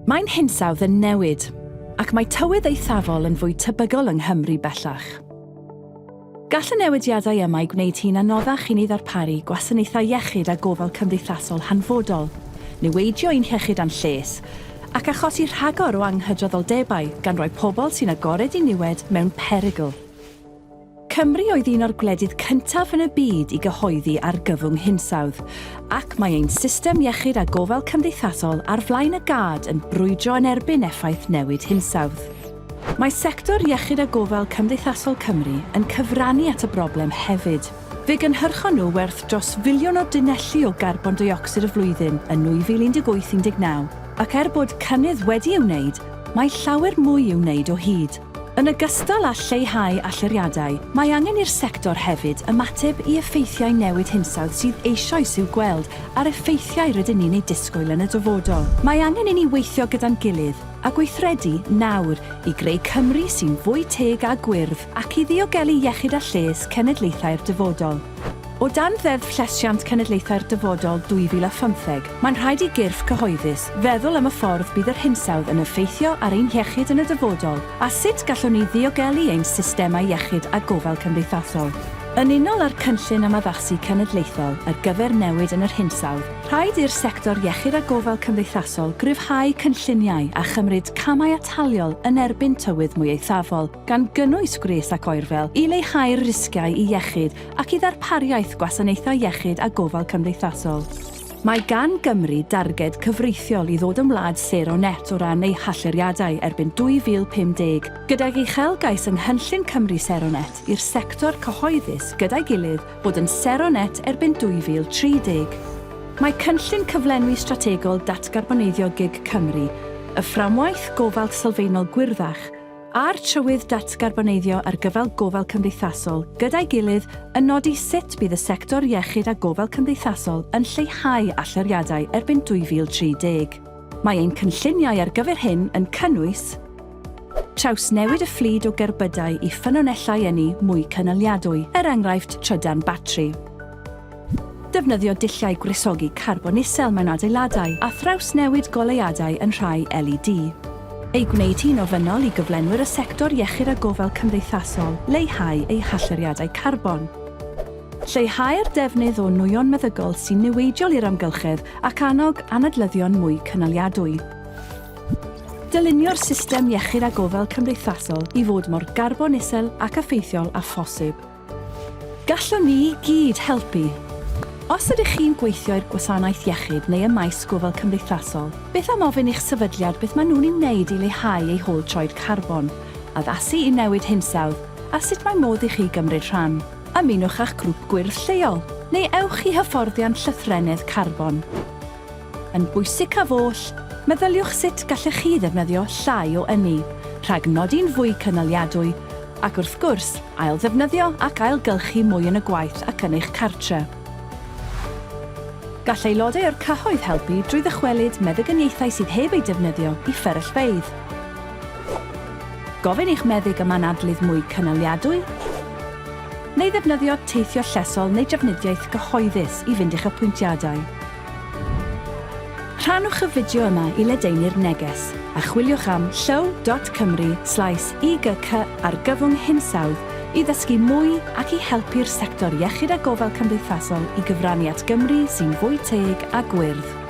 Mae'n hinsawdd yn newid, ac mae tywydd eithafol yn fwy tebygol yng Nghymru bellach. Gall y newidiadau yma i gwneud hi'n anoddach i ni ddarparu gwasanaethau iechyd a gofal cymdeithasol hanfodol, niweidio ein hiechyd a'n lles, ac achosi rhagor o anghydraddoldebau gan roi pobl sy'n agored i niwed mewn perygl. Cymru oedd un o'r gwledydd cyntaf yn y byd i gyhoeddi argyfwng hinsawdd, ac mae ein system iechyd a gofal cymdeithasol ar flaen y gad yn brwydro yn erbyn effaith newid hinsawdd. Mae sector iechyd a gofal cymdeithasol Cymru yn cyfrannu at y broblem hefyd. Fe gynhyrchon nhw werth dros filiwn o dunelli o garbon dioxid y flwyddyn yn 2018-19, ac bod cynnydd wedi'i wneud, mae llawer mwy i'w wneud o hyd. Yn ogystal â lleihau allyriadau, mae angen i'r sector hefyd ymateb i effeithiau newid hinsawdd sydd eisoes i'w gweld ar effeithiau rydyn ni'n ei disgwyl yn y dyfodol. Mae angen i ni weithio gyda'n gilydd a gweithredu nawr i greu Cymru sy'n fwy teg a gwyrdd ac i ddiogelu iechyd a lles cenedlaethau'r dyfodol. O dan ddeddf llesiant cenedlaethau'r dyfodol 2015, mae'n rhaid i gyrff cyhoeddus feddwl am y ffordd bydd yr hinsawdd yn effeithio ar ein iechyd yn y dyfodol a sut gallwn ni ddiogelu ein systemau iechyd a gofal cymdeithasol. Yn unol â'r Cynllun am addasu cenedlaethol ar gyfer newid yn yr hinsawdd, rhaid i'r sector iechyd a gofal cymdeithasol gryfhau cynlluniau a chymryd camau ataliol yn erbyn tywydd mwy eithafol, gan gynnwys gwres ac oerfel i leihau'r risgiau i iechyd ac i ddarpariaeth gwasanaethau iechyd a gofal cymdeithasol. Mae gan Gymru darged cyfreithiol i ddod yn wlad sero net o ran ei halluriadau erbyn 2050, gydag uchelgais yng Nghynllun Cymru sero net i'r sector cyhoeddus gyda'i gilydd bod yn sero net erbyn 2030. Mae Cynllun Cyflawni Strategol Datgarboneiddio Gig Cymru, y fframwaith gofal sylfaenol gwyrddach, a'r trywydd Datgarboneiddio ar gyfer gofal cymdeithasol gyda'i gilydd yn nodi sut bydd y sector iechyd a gofal cymdeithasol yn lleihau allyriadau erbyn 2030. Mae ein cynlluniau ar gyfer hyn yn cynnwys trawsnewid y fflyd o gerbydau i ffynonellau ynni mwy cynaliadwy, enghraifft trydan batri. Defnyddio dulliau gwresogi carbon isel mewn adeiladau a thrawsnewid goleuadau yn rhai LED. Ei gwneud hi'n ofynnol i gyflenwyr y sector iechyd a gofal cymdeithasol leihau ei halluriadau carbon. Lleihau'r defnydd o nwyon meddygol sy'n niweidiol i'r amgylchedd ac annog anadlyddion mwy cynaliadwy. Dylunio'r system iechyd a gofal cymdeithasol i fod mor garbon isel ac effeithiol a phosib. Gallwn ni gyd helpu. Os ydych chi'n gweithio i'r gwasanaeth iechyd neu y maes gofal cymdeithasol, beth am ofyn i'ch sefydliad beth maen nhw'n ei wneud i leihau eu hôl troed carbon, addasu i newid hinsawdd, a sut mae modd i chi gymryd rhan. Ymunwch â'ch grŵp gwyrdd lleol, neu ewch i hyfforddiant llythrennedd carbon. Yn bwysig af oll, meddyliwch sut gallech chi ddefnyddio llai o ynni, rhag nodi'n fwy cynaliadwy, ac wrth gwrs, ail ddefnyddio ac ailgylchu mwy yn y gwaith ac yn eich cartre. Gall aelodau o'r cyhoedd helpu drwy ddychwelyd meddygyniaethau sydd heb ei defnyddio i fferyllfeydd. Gofyn eich meddyg am anadlydd mwy cynaliadwy, neu ddefnyddio teithio llesol neu drafnidiaeth gyhoeddus i fynd i'ch apwyntiadau. Rhannwch y fideo yma i ledaenu'r neges a chwiliwch am llw.cymru/iechyd hinsawdd i ddysgu mwy ac i helpu'r sector iechyd a gofal cymdeithasol i gyfrannu at Gymru sy'n fwy teg a gwyrdd.